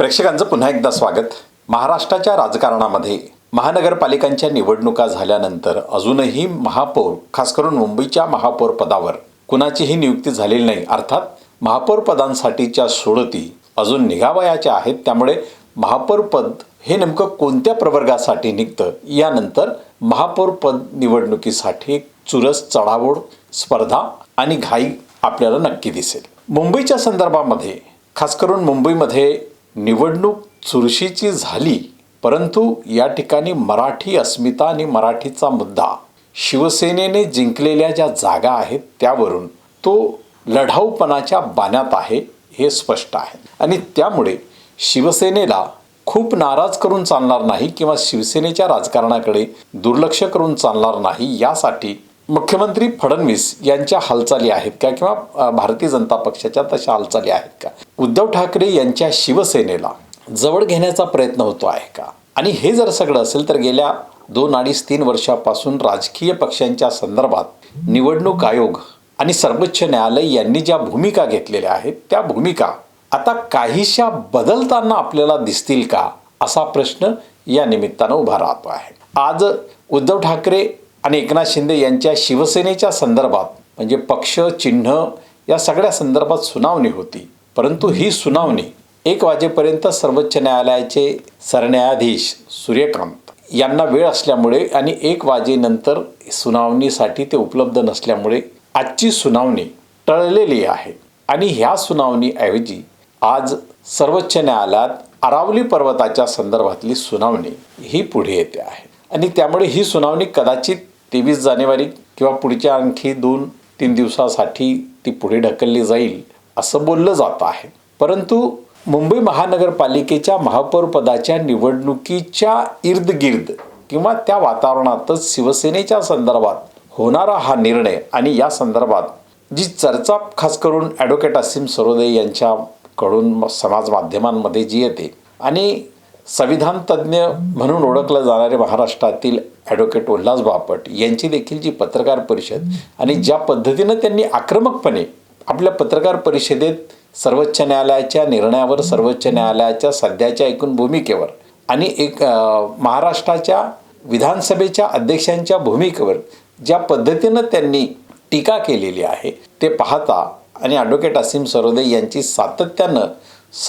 प्रेक्षकांचं पुन्हा एकदा स्वागत। महाराष्ट्राच्या राजकारणामध्ये महानगरपालिकांच्या निवडणुका झाल्यानंतर अजूनही महापौर, खास करून मुंबईच्या महापौर पदावर कुणाचीही नियुक्ती झालेली नाही। अर्थात महापौर पदांसाठीच्या सोडती अजून निघावयाच्या आहेत। त्यामुळे महापौर पद हे नेमकं कोणत्या प्रवर्गासाठी निघतं, यानंतर महापौर पद निवडणुकीसाठी चुरस, चढाओढ, स्पर्धा आणि घाई आपल्याला नक्की दिसेल। मुंबईच्या संदर्भामध्ये, खास करून मुंबईमध्ये निवडणूक चुरशीची झाली, परंतु या ठिकाणी मराठी अस्मिता आणि मराठीचा मुद्दा, शिवसेनेने जिंकलेल्या ज्या जागा आहेत त्यावरून तो लढाऊपणाच्या बाण्यात आहे हे स्पष्ट आहे। आणि त्यामुळे शिवसेनेला खूप नाराज करून चालणार नाही किंवा शिवसेनेच्या राजकारणाकडे दुर्लक्ष करून चालणार नाही, यासाठी मुख्यमंत्री फडणवीस यांच्या हालचाली आहेत का किंवा भारतीय जनता पक्षाच्या तशा हालचाली आहेत का, उद्धव ठाकरे यांच्या शिवसेनेला जवळ घेण्याचा प्रयत्न होतो आहे का? आणि हे जर सगळं असेल तर गेल्या 2-2.5-3 वर्षापासून राजकीय पक्षांच्या संदर्भात निवडणूक आयोग आणि सर्वोच्च न्यायालय यांनी ज्या भूमिका घेतलेल्या आहेत त्या भूमिका आता काहीशा बदलताना आपल्याला दिसतील का, असा प्रश्न या निमित्तानं उभा राहतो आहे। आज उद्धव ठाकरे आणि एकनाथ शिंदे यांच्या शिवसेनेच्या संदर्भात म्हणजे पक्ष, चिन्ह या सगळ्या संदर्भात सुनावणी होती, परंतु ही सुनावणी 1 वाजेपर्यंत सर्वोच्च न्यायालयाचे सरन्यायाधीश सूर्यकांत यांना वेळ असल्यामुळे आणि 1 वाजेनंतर सुनावणीसाठी ते उपलब्ध नसल्यामुळे आजची सुनावणी टळलेली आहे। आणि ह्या सुनावणीऐवजी आज सर्वोच्च न्यायालयात अरावली पर्वताच्या संदर्भातली सुनावणी ही पुढे येते आहे। आणि त्यामुळे ही सुनावणी कदाचित 23 जानेवारी किंवा पुढच्या आणखी 2-3 दिवसासाठी ती पुढे ढकलली जाईल असं बोललं जात आहे। परंतु मुंबई महानगरपालिकेच्या महापौर पदाच्या निवडणुकीच्या इर्दगिर्द किंवा त्या वातावरणातच शिवसेनेच्या संदर्भात होणारा हा निर्णय आणि या संदर्भात जी चर्चा खास करून ॲडव्होकेट असीम सरोदे यांच्याकडून समाज माध्यमांमध्ये जी येते आणि संविधान तज्ज्ञ म्हणून ओळखलं जाणारे महाराष्ट्रातील ॲडव्होकेट उल्हास बापट यांची देखील जी पत्रकार परिषद आणि ज्या पद्धतीनं त्यांनी आक्रमकपणे आपल्या पत्रकार परिषदेत सर्वोच्च न्यायालयाच्या निर्णयावर, सर्वोच्च न्यायालयाच्या सध्याच्या एकूण भूमिकेवर आणि महाराष्ट्राच्या विधानसभेच्या अध्यक्षांच्या भूमिकेवर ज्या पद्धतीनं त्यांनी टीका केलेली आहे ते पाहता आणि ॲडव्होकेट असीम सरोदे यांची सातत्यानं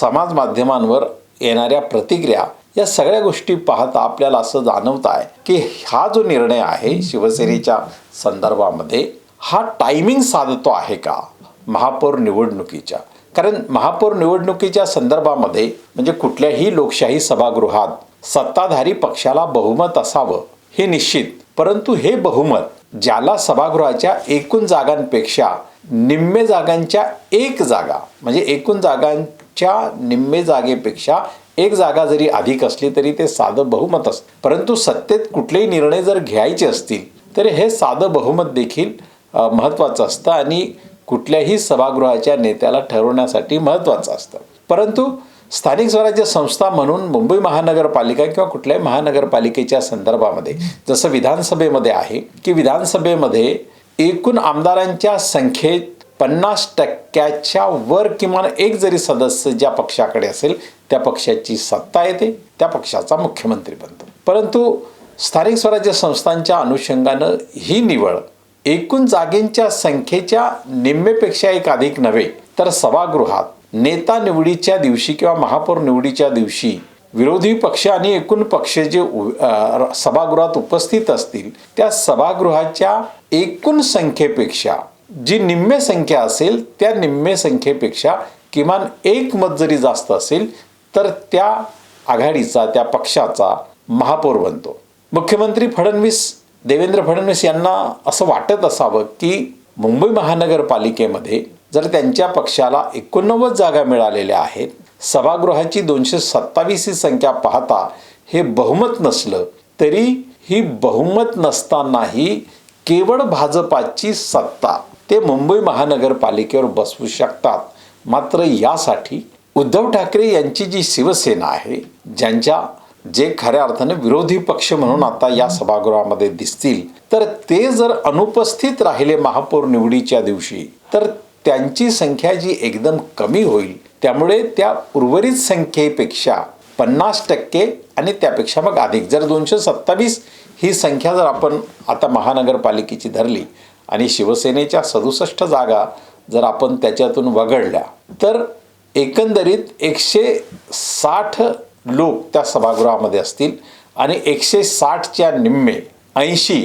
समाज माध्यमांवर येणाऱ्या प्रतिक्रिया या सगळ्या गोष्टी पाहता आपल्याला असं जाणवत आहे की हा जो निर्णय आहे शिवसेनेच्या संदर्भामध्ये हा टायमिंग साधतो आहे का महापौर निवडणुकीच्या। कारण महापौर निवडणुकीच्या संदर्भामध्ये म्हणजे कुठल्याही लोकशाही सभागृहात सत्ताधारी पक्षाला बहुमत असावं हे निश्चित, परंतु हे बहुमत ज्याला सभागृहाच्या एकूण जागांपेक्षा निम्मे जागांच्या 1 जागा म्हणजे एकूण जागांच्या निम्मे जागेपेक्षा 1 जागा जरी अधिक असली तरी ते साधं बहुमत असतं। परंतु सत्तेत कुठलेही निर्णय जर घ्यायचे असतील तर हे साधं बहुमत देखील महत्त्वाचं असतं आणि कुठल्याही सभागृहाच्या नेत्याला ठरवण्यासाठी महत्त्वाचं असतं। परंतु स्थानिक स्वराज्य संस्था म्हणून मुंबई महानगरपालिका किंवा कुठल्याही महानगरपालिकेच्या संदर्भामध्ये जसं विधानसभेमध्ये आहे की विधानसभेमध्ये एकूण आमदारांच्या संख्येत 50% वर किमान 1 जरी सदस्य ज्या पक्षाकडे असेल त्या पक्षाची सत्ता येते, त्या पक्षाचा मुख्यमंत्री बनतो। परंतु स्थानिक स्वराज्य संस्थांच्या अनुषंगानं ही निवड एकूण जागेंच्या संख्येच्या निम्मेपेक्षा 1 अधिक नव्हे तर सभागृहात नेता निवडीच्या दिवशी किंवा महापौर निवडीच्या दिवशी विरोधी पक्ष आणि एकूण पक्ष जे सभागृहात उपस्थित असतील त्या सभागृहाच्या एकूण संख्येपेक्षा जी निम्मे संख्या असेल त्या निम्मे संख्येपेक्षा किमान 1 मत जरी जास्त असेल तर त्या आघाडीचा, त्या पक्षाचा महापौर बनतो। मुख्यमंत्री देवेंद्र फडणवीस यांना असं वाटत असावं की मुंबई महानगरपालिकेमध्ये जर त्यांच्या पक्षाला 89 जागा मिळालेल्या आहेत, सभागृहाची 227 ही संख्या पाहता हे बहुमत नसलं तरी ही बहुमत नसतानाही केवळ भाजपाची सत्ता ते मुंबई महानगरपालिकेवर बसवू शकतात। मात्र यासाठी उद्धव ठाकरे यांची जी शिवसेना आहे, जे खऱ्या अर्थाने विरोधी पक्ष म्हणून आता या सभागृहामध्ये दिसतील, तर ते जर अनुपस्थित राहिले महापौर निवडीच्या दिवशी तर त्यांची संख्या जी एकदम कमी होईल त्यामुळे त्या उर्वरित संख्येपेक्षा 50% आणि त्यापेक्षा मग अधिक, जर 227 ही संख्या जर आपण आता महानगरपालिकेची धरली आणि शिवसेनेच्या 67 जागा जर आपण त्याच्यातून वगळल्या, तर एकंदरीत 160 लोक त्या सभागृहामध्ये असतील आणि 160च्या निम्मे 80,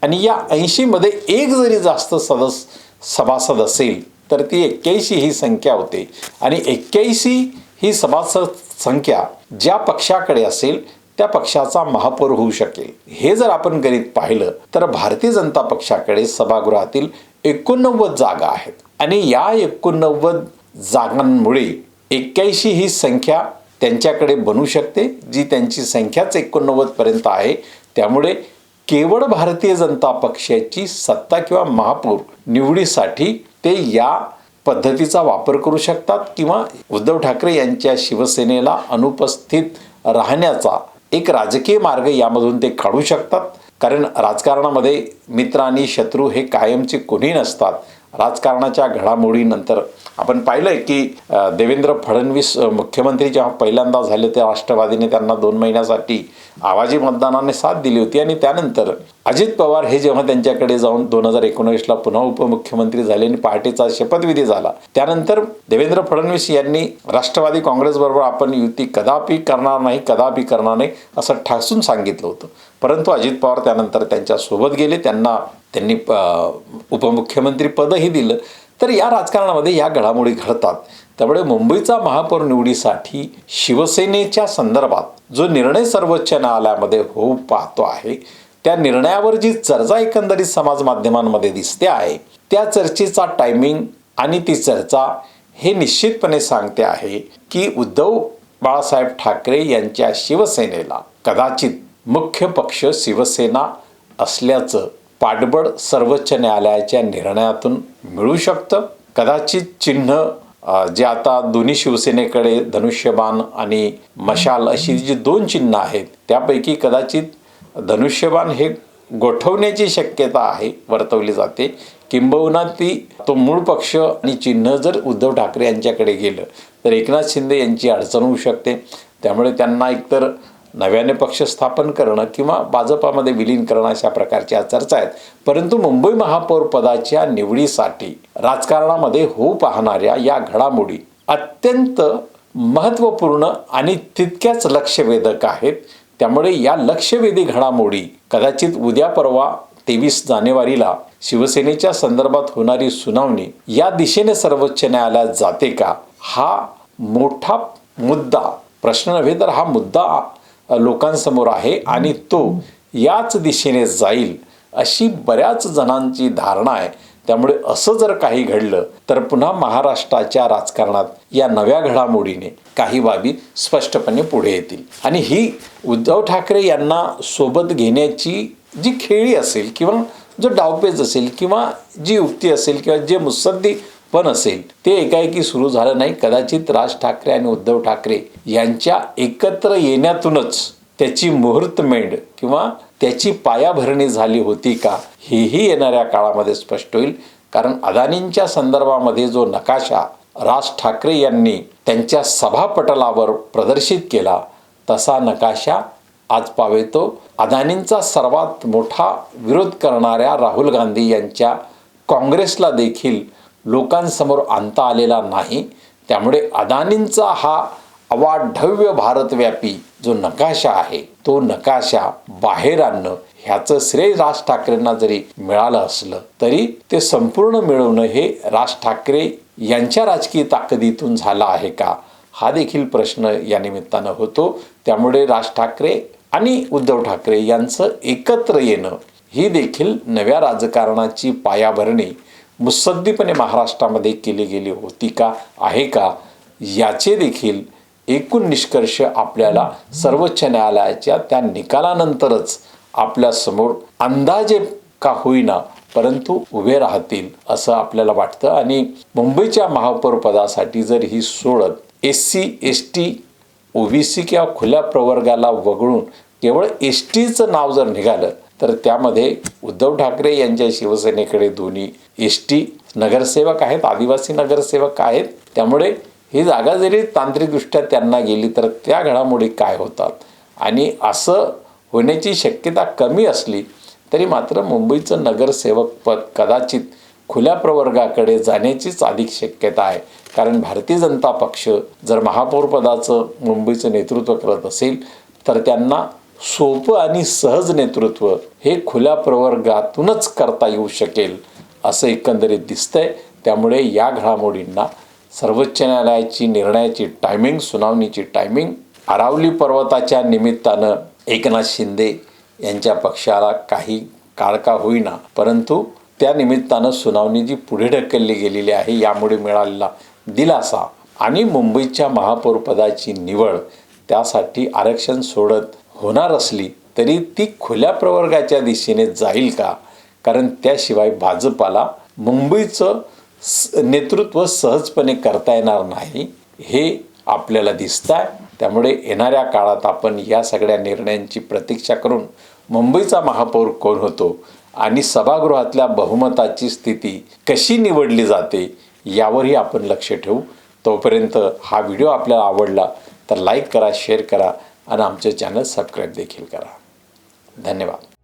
आणि या 80मध्ये एक जरी जास्त सभासद असेल तर ती 81 ही संख्या होते. आणि 81 ही सभासद संख्या ज्या पक्षाकडे असेल त्या पक्षाचा महापौर होऊ शकेल. हे जर आपण गणित पाहिलं तर भारतीय जनता पक्षाकडे सभागृहातील 89 जागा आहेत आणि या 89 जागांमुळे 81 ही संख्या त्यांच्याकडे बनू शकते, जी त्यांची संख्याच 89 पर्यंत आहे. त्यामुळे केवळ भारतीय जनता पक्षाची सत्ता किंवा महापौर निवडीसाठी ते या पद्धतीचा वापर करू शकतात किंवा उद्धव ठाकरे यांच्या शिवसेनेला अनुपस्थित राहण्याचा एक राजकीय मार्ग यामधून ते काढू शकतात. कारण राजकारणामध्ये मित्र आणि शत्रू हे कायमचे कोणी नसतात. राजकारणाच्या घडामोडीनंतर आपण पाहिलंय की देवेंद्र फडणवीस मुख्यमंत्री जेव्हा पहिल्यांदा झाले ते राष्ट्रवादीने त्यांना 2 महिन्यासाठी आवाजी मतदानाने साथ दिली होती आणि त्यानंतर अजित पवार हे जेव्हा त्यांच्याकडे जाऊन 2019ला पुन्हा उपमुख्यमंत्री झाले आणि पहाटेचा शपथविधी झाला, त्यानंतर देवेंद्र फडणवीस यांनी राष्ट्रवादी काँग्रेसबरोबर आपण युती कदापि करणार नाही असं ठासून सांगितलं होतं. परंतु अजित पवार त्यानंतर त्यांच्या सोबत गेले, त्यांनी उपमुख्यमंत्री पदही दिलं. तर या राजकारणामध्ये या घडामोडी घडतात. त्यामुळे मुंबईचा महापौर निवडीसाठी शिवसेनेच्या संदर्भात जो निर्णय सर्वोच्च न्यायालयामध्ये होऊ पाहतो आहे, त्या निर्णयावर जी चर्चा एकंदरीत समाज माध्यमांमध्ये दिसते आहे, त्या चर्चेचा टायमिंग आणि ती चर्चा हे निश्चितपणे सांगते आहे की उद्धव बाळासाहेब ठाकरे यांच्या शिवसेनेला कदाचित मुख्य पक्ष शिवसेना असल्याचं पाठबळ सर्वोच्च न्यायालयाच्या निर्णयातून मिळू शकतं. कदाचित चिन्ह जे आता दोन्ही शिवसेनेकडे धनुष्यबाण आणि मशाल अशी जी 2 चिन्ह आहेत, त्यापैकी कदाचित धनुष्यबाण हे गोठवण्याची शक्यता आहे, वर्तवली जाते. किंबहुना तो मूळ पक्ष आणि चिन्ह जर उद्धव ठाकरे यांच्याकडे गेलं तर एकनाथ शिंदे यांची अडचण होऊ शकते. त्यामुळे त्यांना एकतर नव्याने पक्ष स्थापन करणं किंवा भाजपामध्ये विलीन करणं अशा प्रकारच्या चर्चा आहेत. परंतु मुंबई महापौर पदाच्या निवडीसाठी राजकारणामध्ये होऊ पाहणाऱ्या या घडामोडी अत्यंत महत्त्वपूर्ण आणि तितक्याच लक्षवेधक आहेत. त्यामुळे या लक्षवेधी घडामोडी कदाचित उद्या परवा 23 जानेवारीला शिवसेनेच्या संदर्भात होणारी सुनावणी या दिशेने सर्वोच्च न्यायालयात जाते का, हा मोठा मुद्दा, प्रश्न नव्हे तर हा मुद्दा लोकांसमोर आहे आणि तो याच दिशेने जाईल अशी बऱ्याच जणांची धारणा आहे. त्यामुळे असं जर काही घडलं तर पुन्हा महाराष्ट्राच्या राजकारणात या नव्या घडामोडीने काही बाबी स्पष्टपणे पुढे येतील आणि ही उद्धव ठाकरे यांना सोबत घेण्याची जी खेळी असेल किंवा जो डावपेच असेल किंवा जी युक्ती असेल किंवा जे मुत्सद्दी पण असेल ते एकाएकी सुरू झालं नाही. कदाचित राज ठाकरे आणि उद्धव ठाकरे यांच्या एकत्र येण्यातूनच त्याची मुहूर्तमेढ किंवा त्याची पायाभरणी झाली होती का, हेही येणाऱ्या काळामध्ये स्पष्ट होईल. कारण अदानींच्या संदर्भामध्ये जो नकाशा राज ठाकरे यांनी त्यांच्या सभापटलावर प्रदर्शित केला, तसा नकाशा आज पावेतो अदानींचा सर्वात मोठा विरोध करणाऱ्या राहुल गांधी यांच्या काँग्रेसला देखील लोकांसमोर आणता आलेला नाही. त्यामुळे अदानींचा हा अवाढव्य भारतव्यापी जो नकाशा आहे, तो नकाशा बाहेर आणणं ह्याचं श्रेय राज ठाकरेंना जरी मिळालं असलं तरी ते संपूर्ण मिळवणं हे राज ठाकरे यांच्या राजकीय ताकदीतून झाला आहे का, हा देखील प्रश्न या निमित्तानं होतो. त्यामुळे राज ठाकरे आणि उद्धव ठाकरे यांचं एकत्र येणं ही देखील नव्या राजकारणाची पायाभरणी मुत्सद्दीपणे महाराष्ट्रामध्ये केली गेली होती का, आहे का, याचे देखील एकूण निष्कर्ष आपल्याला सर्वोच्च न्यायालयाच्या त्या निकालानंतरच आपल्यासमोर अंदाजे का होईना परंतु उभे राहतील असं आपल्याला वाटतं. आणि मुंबईच्या महापौर पदासाठी जर ही सोडत SC ST OBC किंवा खुल्या प्रवर्गाला वगळून केवळ STचं नाव जर निघालं तर त्यामध्ये उद्धव ठाकरे यांच्या शिवसेनेकडे दोन्ही ST नगरसेवक आहेत, आदिवासी नगरसेवक आहेत. त्यामुळे ही जागा जरी तांत्रिकदृष्ट्या त्यांना गेली तर त्या घडामोडी काय होतात आणि असं होण्याची शक्यता कमी असली तरी मात्र मुंबईचं नगरसेवक पद कदाचित खुल्या प्रवर्गाकडे जाण्याचीच अधिक शक्यता आहे. कारण भारतीय जनता पक्ष जर महापौरपदाचं मुंबईचं नेतृत्व करत असेल तर त्यांना सोपं आणि सहज नेतृत्व हे खुल्या प्रवर्गातूनच करता येऊ शकेल असं एकंदरीत दिसतंय. त्यामुळे या घडामोडींना सर्वोच्च न्यायालयाची निर्णयाची टायमिंग, सुनावणीची टायमिंग, अरावली पर्वताच्या निमित्तानं एकनाथ शिंदे यांच्या पक्षाला काही काळ का होईना परंतु त्या निमित्तानं सुनावणी जी पुढे ढकलली गेलेली आहे यामुळे मिळालेला दिलासा आणि मुंबईच्या महापौरपदाची निवड त्यासाठी आरक्षण सोडत होणार असली तरी ती खुल्या प्रवर्गाच्या दिशेने जाईल का? कारण त्याशिवाय भाजपाला मुंबईचं नेतृत्व सहजपणे करता येणार नाही हे आपल्याला दिसतं आहे. त्यामुळे येणाऱ्या काळात आपण या सगळ्या निर्णयांची प्रतीक्षा करून मुंबईचा महापौर कोण होतो आणि सभागृहातल्या बहुमताची स्थिती कशी निवडली जाते यावरही आपण लक्ष ठेवू. तोपर्यंत हा व्हिडिओ आपल्याला आवडला तर लाईक करा, शेअर करा आणि आमचे चॅनल सबस्क्राईब देखील करा. धन्यवाद.